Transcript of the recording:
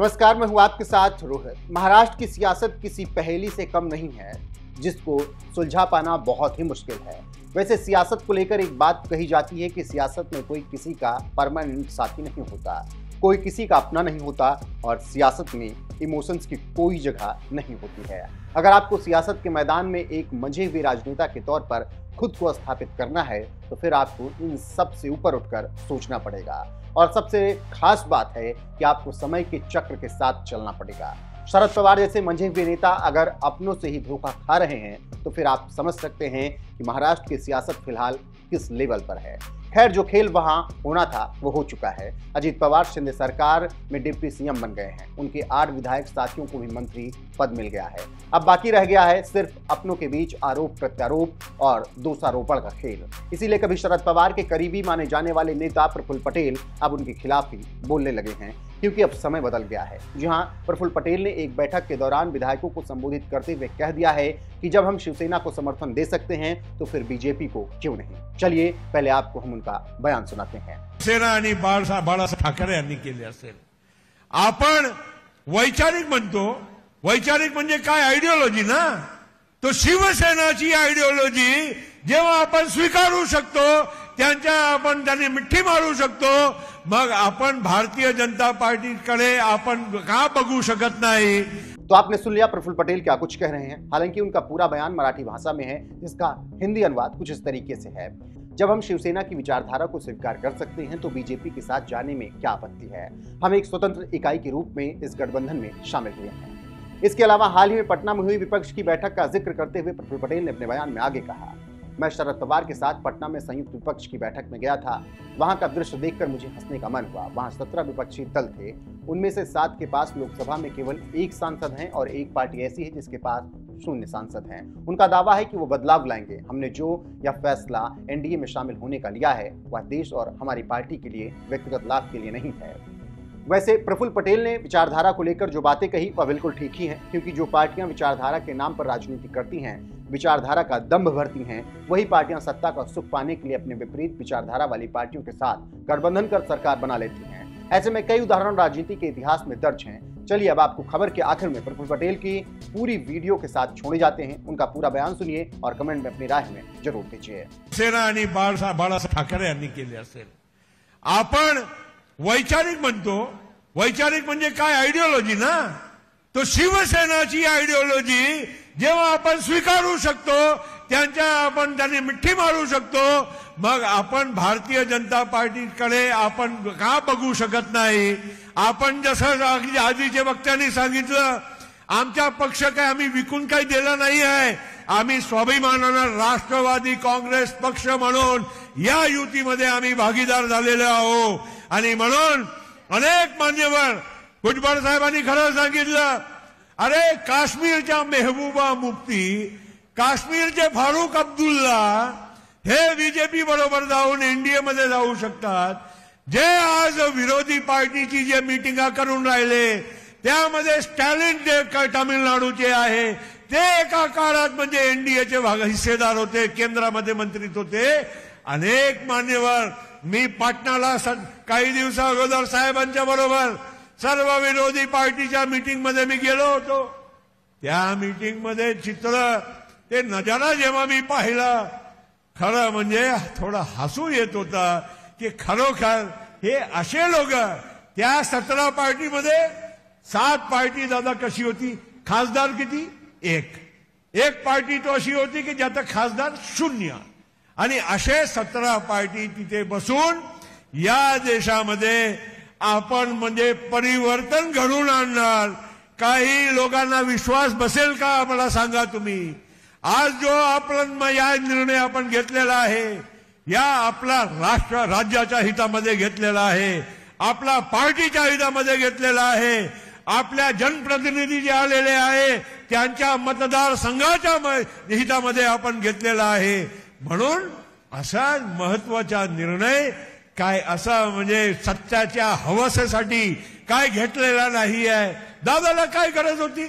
नमस्कार, मैं हूं आपके साथ रोहित। महाराष्ट्र की सियासत किसी पहेली से कम नहीं है जिसको सुलझा पाना बहुत ही मुश्किल है। वैसे सियासत को लेकर एक बात कही जाती है कि सियासत में कोई किसी का परमानेंट साथी नहीं होता, कोई किसी का अपना नहीं होता और सियासत में इमोशंस की कोई जगह नहीं होती है। अगर आपको सियासत के मैदान में एक मंझे हुए राजनेता के तौर पर खुद को स्थापित करना है तो फिर आपको इन सब से ऊपर उठकर सोचना पड़ेगा। और सबसे खास बात है कि आपको समय के चक्र के साथ चलना पड़ेगा। शरद पवार जैसे मंझे हुए नेता अगर अपनों से ही धोखा खा रहे हैं तो फिर आप समझ सकते हैं कि महाराष्ट्र की सियासत फिलहाल किस लेवल पर है। खैर, जो खेल वहां होना था वो हो चुका है। अजीत पवार शिंदे सरकार में डिप्टी सीएम बन गए हैं। उनके 8 विधायक साथियों को भी मंत्री पद मिल गया है। अब बाकी रह गया है सिर्फ अपनों के बीच आरोप प्रत्यारोप और दोषारोपण का खेल। इसीलिए कभी शरद पवार के करीबी माने जाने वाले नेता प्रफुल्ल पटेल अब उनके खिलाफ ही बोलने लगे हैं, क्योंकि अब समय बदल गया है। जी हां, प्रफुल्ल पटेल ने एक बैठक के दौरान विधायकों को संबोधित करते हुए कह दिया है कि जब हम शिवसेना को समर्थन दे सकते हैं तो फिर बीजेपी को क्यों नहीं। चलिए पहले आपको हम उनका बयान सुनाते हैं। सेना आणि बाळासाहेब ठाकरे यांनी केले असेल। आपण वैचारिक म्हणतो, वैचारिक म्हणजे काय? आयडियोलॉजी ना। तो शिवसेनाची आयडियोलॉजी जेव्हा आपण स्वीकारू शकतो, त्यांनी मिठी मारू शकतो, मग आपण भारतीय जनता पार्टीकडे आपण का बघू शकत नाही? तो आपने सुन लिया प्रफुल्ल पटेल क्या कुछ कह रहे हैं। हालांकि उनका पूरा बयान मराठी भाषा में है, जिसका हिंदी अनुवाद कुछ इस तरीके से है। जब हम शिवसेना की विचारधारा को स्वीकार कर सकते हैं तो बीजेपी के साथ जाने में क्या आपत्ति है। हम एक स्वतंत्र इकाई के रूप में इस गठबंधन में शामिल हुए हैं। इसके अलावा हाल ही में पटना में हुई विपक्ष की बैठक का जिक्र करते हुए प्रफुल्ल पटेल ने अपने बयान में आगे कहा, मैं शरद पवार के साथ पटना में संयुक्त विपक्ष की बैठक में गया था। वहां का दृश्य देखकर मुझे हंसने का मन हुआ। वहां 17 विपक्षी दल थे, उनमें से 7 के पास लोकसभा में केवल 1 सांसद हैं और एक पार्टी ऐसी है जिसके पास 0 सांसद हैं। उनका दावा है कि वो बदलाव लाएंगे। हमने जो यह फैसला एनडीए में शामिल होने का लिया है वह देश और हमारी पार्टी के लिए व्यक्तिगत लाभ के लिए नहीं है। वैसे प्रफुल्ल पटेल ने विचारधारा को लेकर जो बातें कही वह बिल्कुल ठीक ही हैं, क्योंकि जो पार्टियां विचारधारा के नाम पर राजनीति करती हैं, विचारधारा का दंभ भरती हैं, वही पार्टियां सत्ता का सुख पाने के लिए अपने विपरीत विचारधारा वाली पार्टियों के साथ गठबंधन कर सरकार बना लेती हैं। ऐसे में कई उदाहरण राजनीति के इतिहास में दर्ज हैं। चलिए अब आपको खबर के आखिर में प्रफुल्ल पटेल की पूरी वीडियो के साथ छोड़े जाते हैं। उनका पूरा बयान सुनिए और कमेंट में अपनी राय में जरूर दीजिए। सेना आणि बाळासाहेब ठाकरे यांनी केले असेल। आपण वैचारिक म्हणतो, वैचारिक म्हणजे काय? आयडियोलॉजी ना। तो शिवसेनाची आयडियोलॉजी जेव्हा आपण स्वीकारू शकतो, त्यांनी मिठी मारू शकतो, मग आपण भारतीय जनता पार्टीकडे आपण का बघू शकत नाही? आपण जसं आधीचे वक्त्यांनी सांगितलं, आमचा पक्ष काय आम्ही विकून काही दिला नाही आहे। आम्ही स्वाभिमानानं राष्ट्रवादी काँग्रेस पक्ष म्हणून या युतीमध्ये आम्ही भागीदार झालेले आहोत। आणि म्हणून अनेक मान्यवर भुजबळ साहेबांनी खरं सांगितलं, अरे काश्मीरच्या मेहबूबा मुफ्ती, काश्मीरचे फारुख अब्दुल्ला हे बीजेपी बरोबर जाऊन एनडीए मध्ये जाऊ शकतात। जे आज विरोधी पार्टीची जे मीटिंगा करून राहिले त्यामध्ये स्टॅलिन जे तामिळनाडूचे आहे ते एका काळात म्हणजे एनडीएचे हिस्सेदार होते, केंद्रामध्ये मंत्रीत होते। अनेक मान्यवर, मी पाटणाला काही दिवसा अगोदर साहेबांच्या बरोबर सर्व विरोधी पार्टीच्या मीटिंग मध्ये मी गेलो होतो। त्या मीटिंग मध्ये चित्र ते नजारा जेव्हा मी पाहिला, खरं म्हणजे थोडा हसू येत होता की खरोखर हे असे लोक त्या 17 पार्टीमध्ये 7 पार्टी दादा कशी होती? खासदार किती? एक पार्टी तो अशी होती की ज्याचा खासदार 0 आणि असे 17 पार्टी तिथे बसून या देशामध्ये आपण म्हणजे परिवर्तन घडवून आणणार। काही लोकांना विश्वास बसेल का मला सांगा तुम्ही? आज जो आपण या निर्णय आपण घेतलेला आहे, या आपला राज्याच्या हितामध्ये घेतलेला आहे, आपला पार्टीच्या हितामध्ये घेतलेला आहे, आपल्या जनप्रतिनिधी जे आलेले आहे त्यांच्या मतदारसंघाच्या हितामध्ये आपण घेतलेला आहे। म्हणून असा महत्त्वाचा निर्णय काय असा म्हणजे सत्याच्या हवसेसाठी काय घेतलेला नाही आहे। दादाला काय गरज होती?